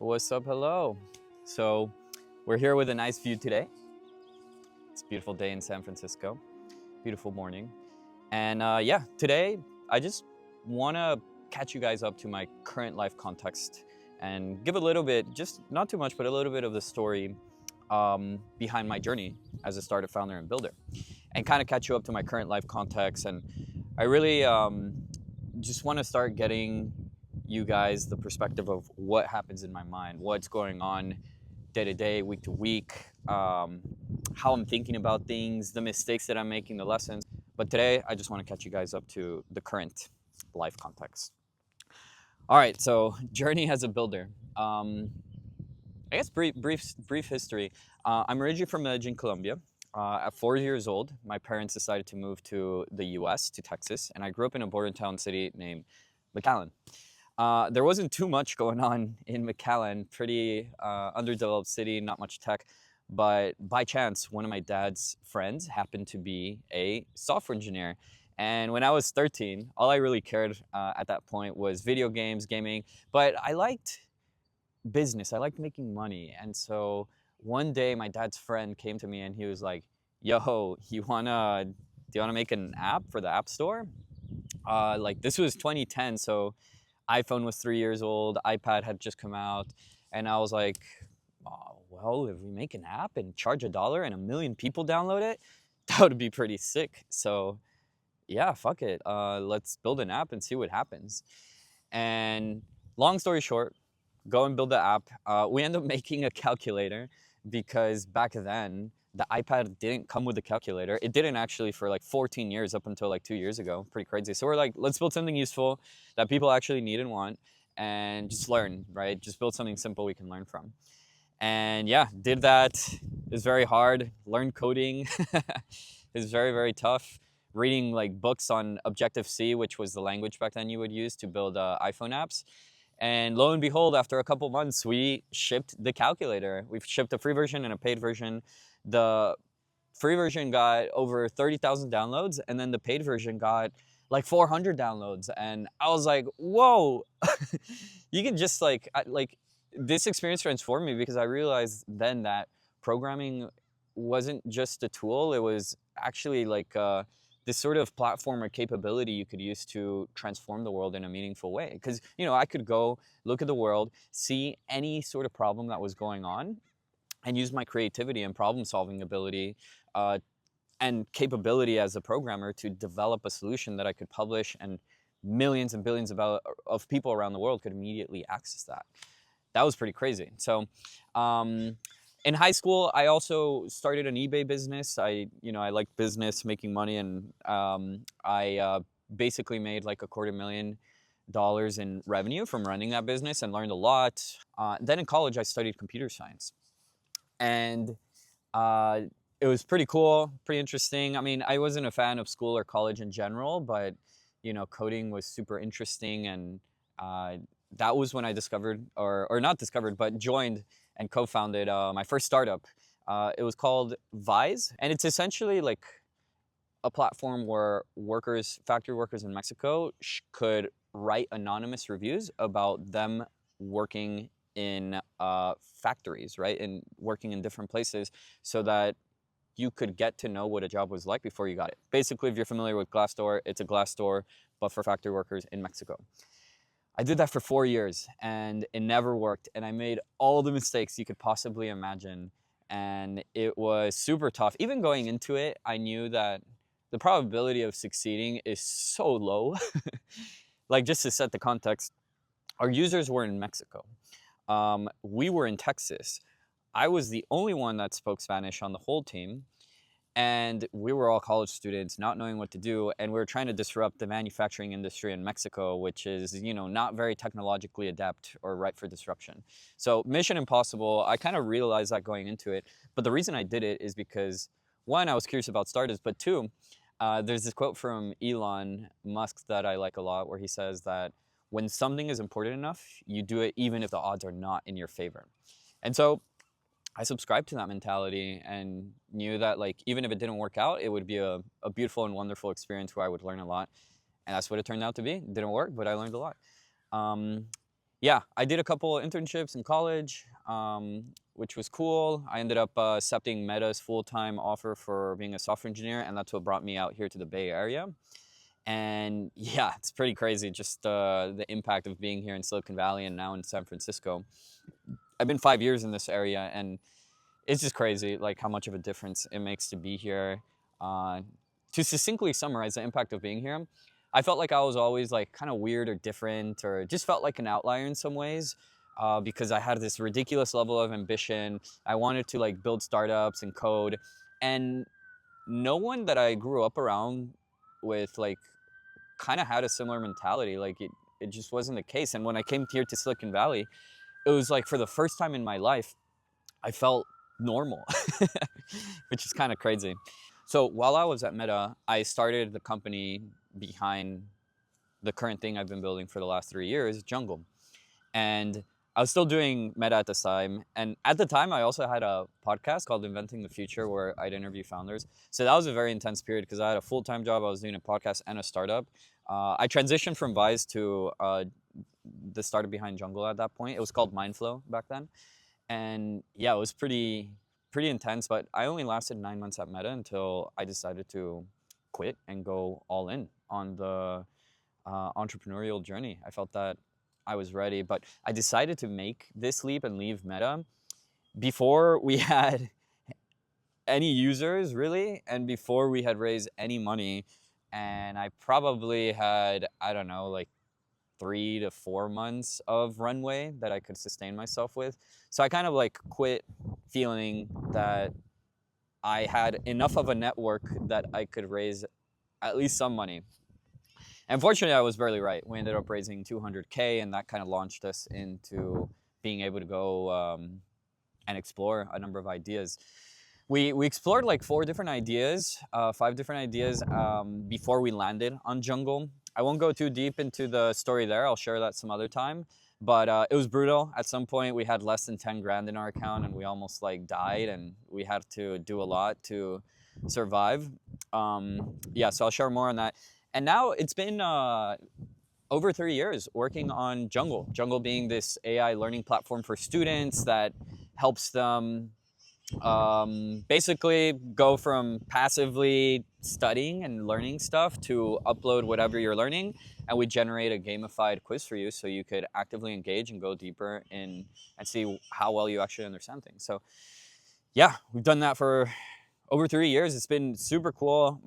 What's up? Hello. So, we're here with a nice view today. It's a beautiful day in San Francisco. Beautiful morning. And yeah, today I just want to catch you guys up to my current life context and give a little bit, just not too much, but a little bit of the story behind my journey as a startup founder and builder, and kind of catch you up to my current life context. And I really just want to start getting you guys the perspective of what happens in my mind, what's going on day to day, week to week, how I'm thinking about things, the mistakes that I'm making, the lessons. But today, I just want to catch you guys up to the current life context. All right, so journey as a builder. I guess brief history. I'm originally from Medellin, Colombia. At 4 years old, my parents decided to move to the U.S., to Texas, and I grew up in a border town city named McAllen. There wasn't too much going on in McAllen, pretty underdeveloped city, not much tech. But by chance, one of my dad's friends happened to be a software engineer. And when I was 13, all I really cared at that point was video games, gaming. But I liked business, I liked making money. And so one day, my dad's friend came to me and he was like, "Yo, do you wanna make an app for the App Store?" Like this was 2010, so iPhone was 3 years old, iPad had just come out, and I was like, oh, well, if we make an app and charge $1 and 1 million people download it, that would be pretty sick. So yeah, fuck it. Let's build an app and see what happens. And long story short, go and build the app. We end up making a calculator because back then, the iPad didn't come with a calculator. It didn't actually for like 14 years up until like 2 years ago. Pretty crazy. So we're like, let's build something useful that people actually need and want and just learn, right? Just build something simple we can learn from. And yeah, did that. It was very hard. Learned coding. It was very, very tough. Reading like books on Objective-C, which was the language back then you would use to build iPhone apps. And lo and behold, after a couple months, we shipped the calculator. We've shipped a free version and a paid version. The free version got over 30,000 downloads, and then the paid version got like 400 downloads. And I was like, whoa, you can just like this experience transformed me because I realized then that programming wasn't just a tool, it was actually like this sort of platform or capability you could use to transform the world in a meaningful way. Because, you know, I could go look at the world, see any sort of problem that was going on, and use my creativity and problem solving ability and capability as a programmer to develop a solution that I could publish, and millions and billions of people around the world could immediately access that. That was pretty crazy. So in high school, I also started an eBay business. I liked business, making money, and I basically made like $250,000 in revenue from running that business and learned a lot. Then in college, I studied computer science, and it was pretty cool, pretty interesting. I mean, I wasn't a fan of school or college in general, but you know, coding was super interesting, and that was when I discovered, or not discovered, but joined and co-founded my first startup. It was called Vise, and it's essentially like a platform where factory workers in Mexico could write anonymous reviews about them working in factories, right? And working in different places so that you could get to know what a job was like before you got it. Basically, if you're familiar with Glassdoor, it's a Glassdoor, but for factory workers in Mexico. I did that for 4 years and it never worked. And I made all the mistakes you could possibly imagine. And it was super tough. Even going into it, I knew that the probability of succeeding is so low. Like, just to set the context, our users were in Mexico. We were in Texas. I was the only one that spoke Spanish on the whole team. And we were all college students not knowing what to do, and we were trying to disrupt the manufacturing industry in Mexico, which is, you know, not very technologically adept or ripe for disruption. So mission impossible. I kind of realized that going into it, but the reason I did it is because, one, I was curious about startups, but two, there's this quote from Elon Musk that I like a lot where he says that when something is important enough, you do it even if the odds are not in your favor. And so I subscribed to that mentality and knew that, like, even if it didn't work out, it would be a beautiful and wonderful experience where I would learn a lot. And that's what it turned out to be. It didn't work, but I learned a lot. yeah, I did a couple of internships in college, which was cool. I ended up accepting Meta's full-time offer for being a software engineer, and that's what brought me out here to the Bay Area. And yeah, it's pretty crazy, just the impact of being here in Silicon Valley and now in San Francisco. I've been 5 years in this area, and it's just crazy, like how much of a difference it makes to be here. Uh, to succinctly summarize the impact of being here, I felt like I was always like kind of weird or different, or just felt like an outlier in some ways. Because I had this ridiculous level of ambition. I wanted to like build startups and code, and no one that I grew up around with like kind of had a similar mentality. Like it just wasn't the case. And when I came here to Silicon Valley, it was like for the first time in my life, I felt normal, which is kind of crazy. So while I was at Meta, I started the company behind the current thing I've been building for the last 3 years, Jungle. And I was still doing Meta at the time. And at the time, I also had a podcast called Inventing the Future where I'd interview founders. So that was a very intense period because I had a full-time job. I was doing a podcast and a startup. I transitioned from Vice to the startup behind Jungle at that point. It was called Mindflow back then. And yeah, it was pretty intense, but I only lasted 9 months at Meta until I decided to quit and go all in on the entrepreneurial journey. I felt that I was ready, but I decided to make this leap and leave Meta before we had any users really, and before we had raised any money. And I probably had, I don't know, like 3 to 4 months of runway that I could sustain myself with. So I kind of like quit feeling that I had enough of a network that I could raise at least some money. And fortunately, I was barely right. We ended up raising 200K, and that kind of launched us into being able to go and explore a number of ideas. We explored like 4 different ideas, 5 different ideas before we landed on Jungle. I won't go too deep into the story there. I'll share that some other time. But it was brutal. At some point, we had less than 10 grand in our account, and we almost like died, and we had to do a lot to survive. Yeah, so I'll share more on that. And now it's been over 3 years working on Jungle. Jungle being this AI learning platform for students that helps them basically go from passively studying and learning stuff to upload whatever you're learning, and we generate a gamified quiz for you so you could actively engage and go deeper in and see how well you actually understand things. So yeah, we've done that for over 3 years. It's been super cool.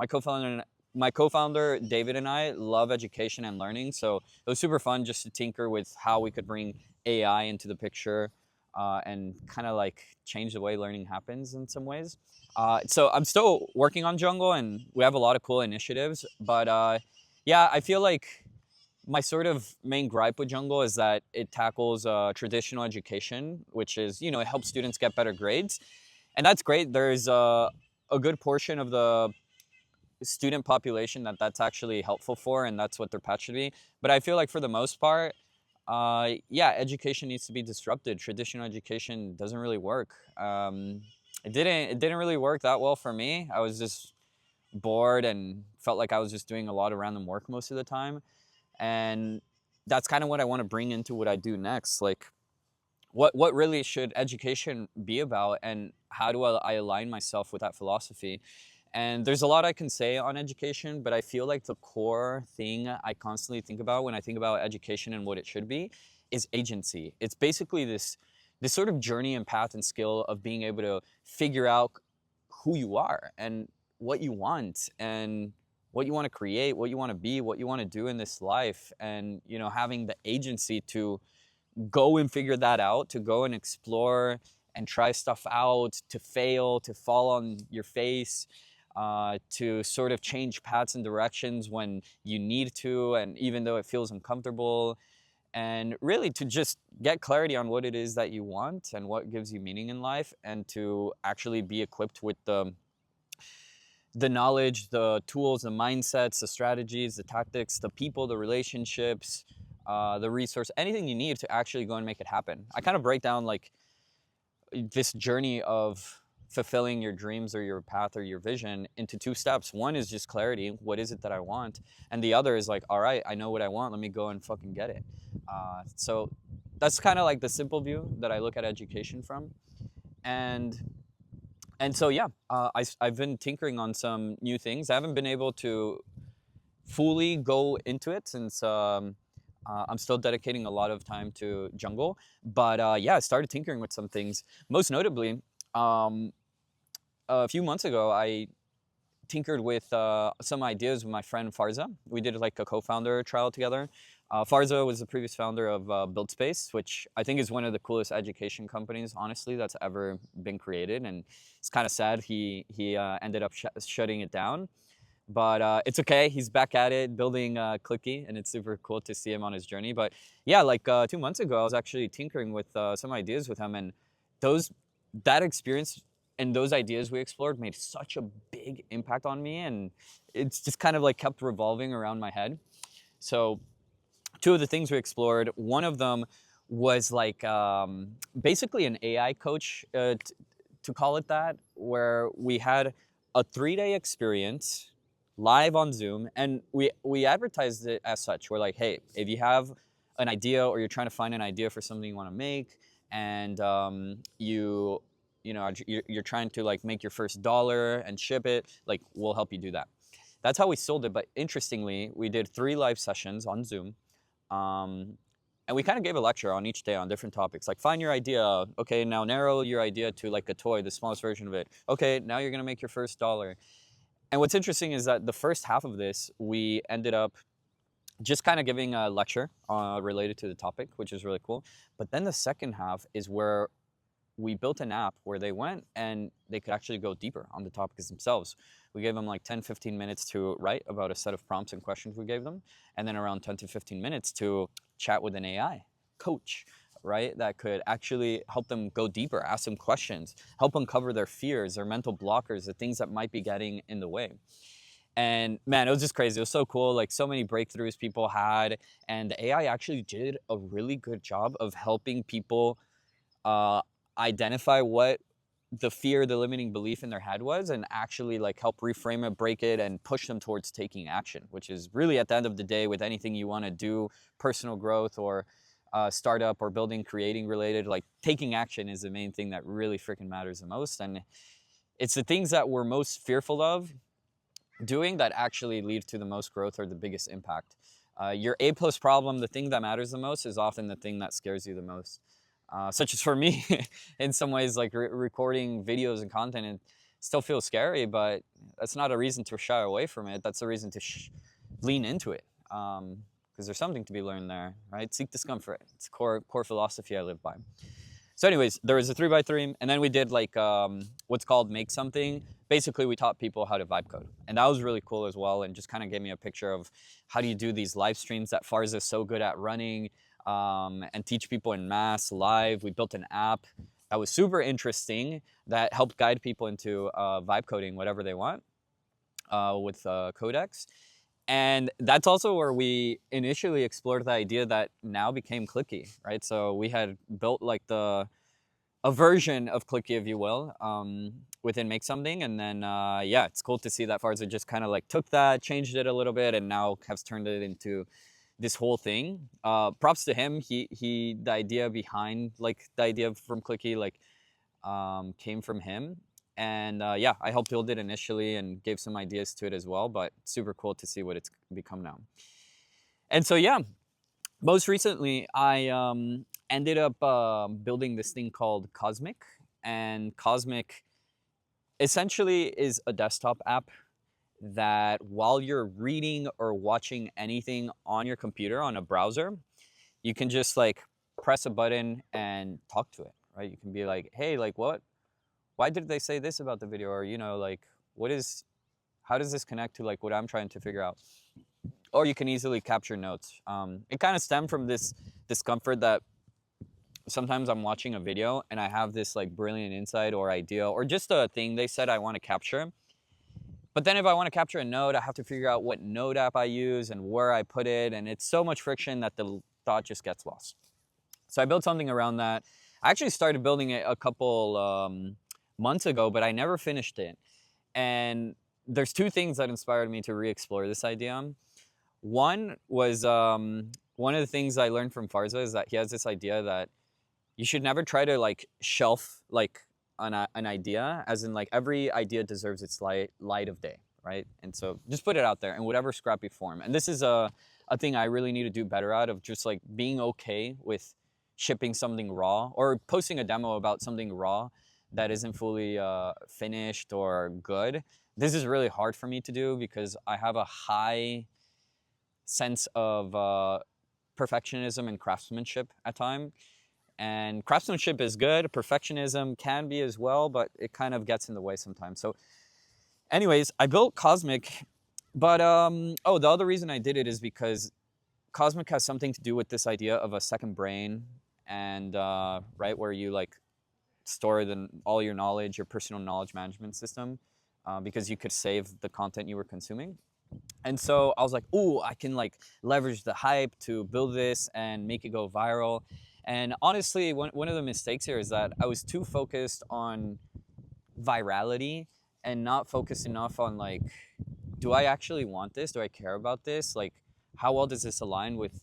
My co-founder David and I love education and learning, so it was super fun just to tinker with how we could bring AI into the picture and kind of like change the way learning happens in some ways. So I'm still working on Jungle, and we have a lot of cool initiatives. But yeah, I feel like my sort of main gripe with Jungle is that it tackles traditional education, which is, it helps students get better grades. And that's great. There's a good portion of the student population that's actually helpful for, and that's what their path should be. But I feel like for the most part, yeah, education needs to be disrupted. Traditional education doesn't really work. It didn't really work that well for me. I was just bored and felt like I was just doing a lot of random work most of the time. And that's kind of what I want to bring into what I do next. Like, what really should education be about, and how do I align myself with that philosophy? And there's a lot I can say on education, but I feel like the core thing I constantly think about when I think about education and what it should be is agency. It's basically this sort of journey and path and skill of being able to figure out who you are and what you want and what you want to create, what you want to be, what you want to do in this life, and having the agency to go and figure that out, to go and explore and try stuff out, to fail, to fall on your face, to sort of change paths and directions when you need to, and even though it feels uncomfortable, and really to just get clarity on what it is that you want and what gives you meaning in life, and to actually be equipped with the knowledge, the tools, the mindsets, the strategies, the tactics, the people, the relationships, the resource, anything you need to actually go and make it happen. I kind of break down like this journey of fulfilling your dreams or your path or your vision into two steps. One is just clarity. What is it that I want? And the other is like, all right, I know what I want. Let me go and fucking get it. So that's kind of like the simple view that I look at education from. And so, yeah, I've been tinkering on some new things. I haven't been able to fully go into it since I'm still dedicating a lot of time to jungle. But yeah, I started tinkering with some things. Most notably, a few months ago, I tinkered with some ideas with my friend Farza. We did like a co-founder trial together. Farza was the previous founder of BuildSpace, which I think is one of the coolest education companies, honestly, that's ever been created. And it's kind of sad he ended up shutting it down. But it's okay. He's back at it, building Clicky, and it's super cool to see him on his journey. But yeah, like 2 months ago, I was actually tinkering with some ideas with him, and that experience and those ideas we explored made such a big impact on me, and it's just kind of like kept revolving around my head. So two of the things we explored, one of them was like basically an AI coach, to call it that, where we had a 3-day experience live on Zoom, and we advertised it as such. We're like, hey, if you have an idea or you're trying to find an idea for something you want to make, and you're trying to like make your first dollar and ship it, like we'll help you do that. That's how we sold it. But interestingly, we did 3 live sessions on Zoom, and we kind of gave a lecture on each day on different topics, like find your idea. Okay, now narrow your idea to like a toy, the smallest version of it. Okay, now you're gonna make your first dollar. And what's interesting is that the first half of this, we ended up just kind of giving a lecture related to the topic, which is really cool. But then the second half is where we built an app where they went and they could actually go deeper on the topics themselves. We gave them like 10, 15 minutes to write about a set of prompts and questions we gave them, and then around 10 to 15 minutes to chat with an AI coach, right? That could actually help them go deeper, ask them questions, help uncover their fears, their mental blockers, the things that might be getting in the way. And man, it was just crazy. It was so cool. Like so many breakthroughs people had, and the AI actually did a really good job of helping people identify what the fear, the limiting belief in their head was, and actually like help reframe it, break it, and push them towards taking action, which is really at the end of the day with anything you want to do, personal growth or startup or building, creating related, like taking action is the main thing that really freaking matters the most. And it's the things that we're most fearful of doing that actually lead to the most growth or the biggest impact. Your A+ problem, the thing that matters the most, is often the thing that scares you the most. Such as for me, in some ways, like recording videos and content, it still feels scary, but that's not a reason to shy away from it. That's a reason to lean into it, because there's something to be learned there, right? Seek discomfort. It's core philosophy I live by. So anyways, there was a 3x3, and then we did like what's called Make Something. Basically, we taught people how to vibe code, and that was really cool as well, and just kind of gave me a picture of how do you do these live streams that Farza is so good at running, and teach people in mass live. We built an app that was super interesting that helped guide people into vibe coding whatever they want with Codex. And that's also where we initially explored the idea that now became Clicky, right? So we had built like a version of Clicky, if you will, within Make Something. And then, yeah, it's cool to see that Farza just kind of like took that, changed it a little bit, and now has turned it into this whole thing. Props to him. The idea behind like the idea from Clicky like came from him. And yeah, I helped build it initially and gave some ideas to it as well, but super cool to see what it's become now. And so yeah, most recently I ended up building this thing called Cosmic. And Cosmic essentially is a desktop app that while you're reading or watching anything on your computer on a browser, you can just like press a button and talk to it, right? You can be like, hey, like why did they say this about the video? Or, like how does this connect to like what I'm trying to figure out? Or you can easily capture notes. It kind of stemmed from this discomfort that sometimes I'm watching a video and I have this like brilliant insight or idea or just a thing they said I want to capture. But then if I want to capture a node, I have to figure out what node app I use and where I put it. And it's so much friction that the thought just gets lost. So I built something around that. I actually started building it a couple months ago, but I never finished it. And there's two things that inspired me to re-explore this idea. One was one of the things I learned from Farza is that he has this idea that you should never try to like shelf like an idea, as in like every idea deserves its light of day, right? And so just put it out there in whatever scrappy form. And this is a thing I really need to do better at, of just like being okay with shipping something raw or posting a demo about something raw that isn't fully finished or good. This is really hard for me to do because I have a high sense of perfectionism and craftsmanship at times. And craftsmanship is good, perfectionism can be as well, but it kind of gets in the way sometimes. So anyways, I built Cosmic, but oh, the other reason I did it is because Cosmic has something to do with this idea of a second brain, and right, where you like store all your knowledge, your personal knowledge management system, because you could save the content you were consuming. And so I was like, ooh, I can like leverage the hype to build this and make it go viral. And honestly, one of the mistakes here is that I was too focused on virality and not focused enough on like, do I actually want this? Do I care about this? Like, how well does this align with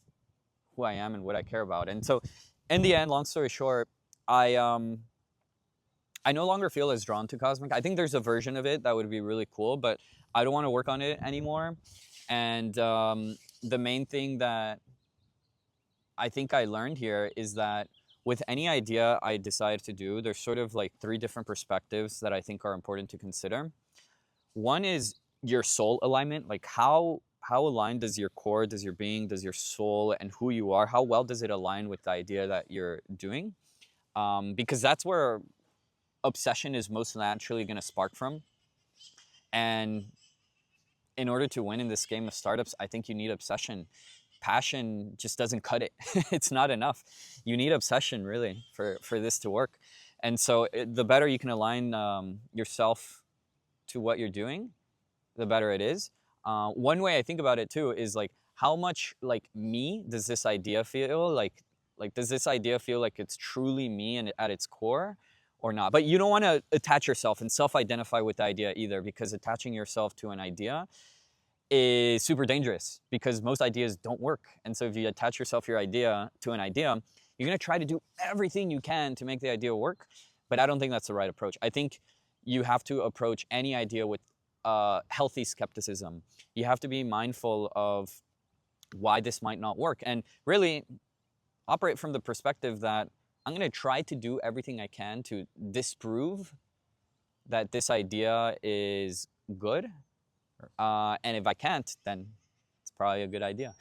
who I am and what I care about? And so in the end, long story short, I no longer feel as drawn to Cosmic. I think there's a version of it that would be really cool, but I don't want to work on it anymore. And the main thing that I think I learned here is that with any idea I decide to do, there's sort of like three different perspectives that I think are important to consider. One is your soul alignment, like how aligned does your core, does your being, does your soul and who you are, how well does it align with the idea that you're doing? Because that's where obsession is most naturally going to spark from. And in order to win in this game of startups, I think you need obsession. Passion just doesn't cut it. It's not enough. You need obsession really for this to work. And so the better you can align yourself to what you're doing, the better it is. One way I think about it too is like, how much like me does this idea feel like does this idea feel like it's truly me and at its core or not? But you don't want to attach yourself and self-identify with the idea either, because attaching yourself to an idea is super dangerous because most ideas don't work. And so if you attach yourself to an idea, you're going to try to do everything you can to make the idea work. But I don't think that's the right approach. I think you have to approach any idea with healthy skepticism. You have to be mindful of why this might not work, and really operate from the perspective that I'm going to try to do everything I can to disprove that this idea is good. And if I can't, then it's probably a good idea.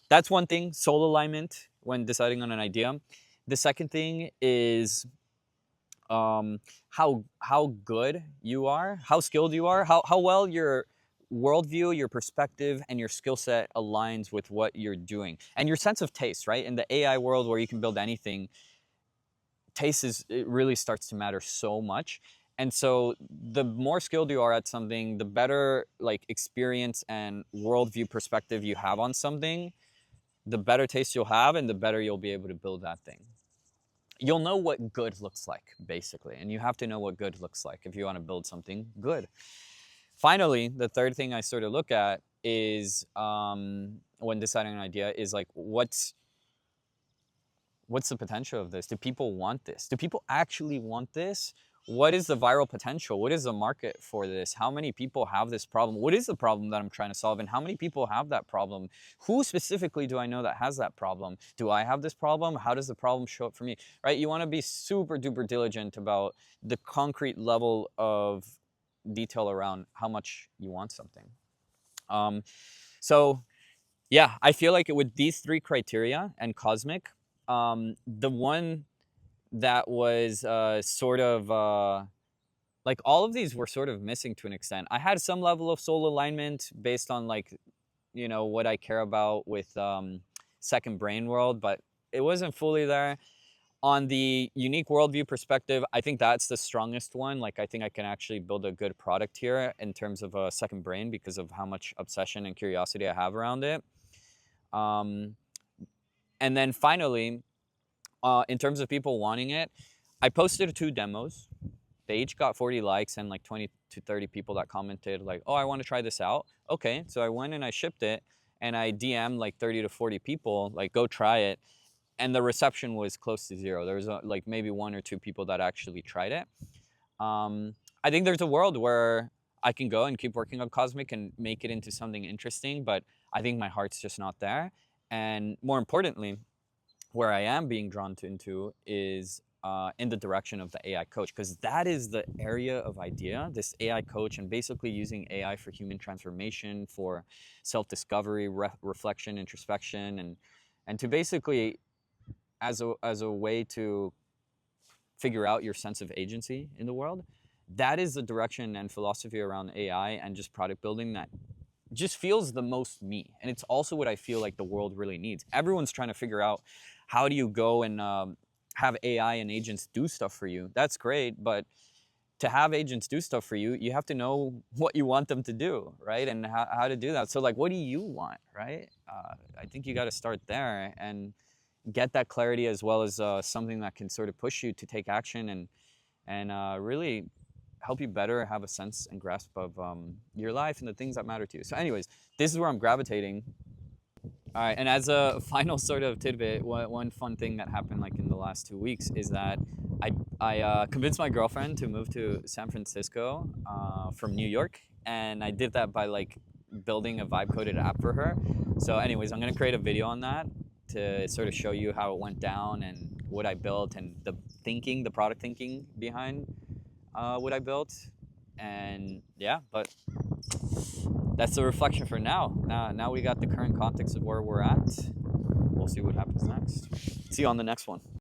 That's one thing, soul alignment when deciding on an idea. The second thing is how good you are, how skilled you are, how well your worldview, your perspective, and your skill set aligns with what you're doing. And your sense of taste, right? In the AI world where you can build anything, it really starts to matter so much. And so the more skilled you are at something, the better like experience and worldview perspective you have on something, the better taste you'll have and the better you'll be able to build that thing. You'll know what good looks like, basically. And you have to know what good looks like if you want to build something good. Finally, the third thing I sort of look at is when deciding an idea is like, what's the potential of this? Do people want this? Do people actually want this? What is the viral potential? What is the market for this? How many people have this problem? What is the problem that I'm trying to solve? And how many people have that problem? Who specifically do I know that has that problem? Do I have this problem? How does the problem show up for me? Right? You want to be super duper diligent about the concrete level of detail around how much you want something. So yeah, I feel like with these three criteria and Cosmic, the one that was sort of like all of these were sort of missing to an extent. I had some level of soul alignment based on like, you know, what I care about with second brain world, but it wasn't fully there. On the unique worldview perspective, I think that's the strongest one. Like, I think I can actually build a good product here in terms of a second brain because of how much obsession and curiosity I have around it. And then finally, in terms of people wanting it, I posted 2 demos. They each got 40 likes and like 20 to 30 people that commented like, oh, I want to try this out. Okay, so I went and I shipped it, and I DM'd like 30 to 40 people, like, go try it. And the reception was close to zero. There was like maybe 1 or 2 people that actually tried it. I think there's a world where I can go and keep working on Cosmic and make it into something interesting, but I think my heart's just not there. And more importantly, where I am being drawn into is in the direction of the AI coach, because that is the area of idea, this AI coach, and basically using AI for human transformation, for self-discovery, reflection, introspection, and to basically as a way to figure out your sense of agency in the world. That is the direction and philosophy around AI and just product building that just feels the most me. And it's also what I feel like the world really needs. Everyone's trying to figure out, how do you go and have AI and agents do stuff for you? That's great, but to have agents do stuff for you, you have to know what you want them to do, right? And how to do that. So like, what do you want, right? I think you got to start there and get that clarity, as well as something that can sort of push you to take action and really help you better have a sense and grasp of your life and the things that matter to you. So anyways, this is where I'm gravitating. All right, and as a final sort of tidbit, one fun thing that happened like in the last 2 weeks is that I convinced my girlfriend to move to San Francisco from New York, and I did that by like building a vibe-coded app for her. So anyways, I'm gonna create a video on that to sort of show you how it went down and what I built and the product thinking behind what I built. And yeah, but that's the reflection for now. Now we got the current context of where we're at. We'll see what happens next. See you on the next one.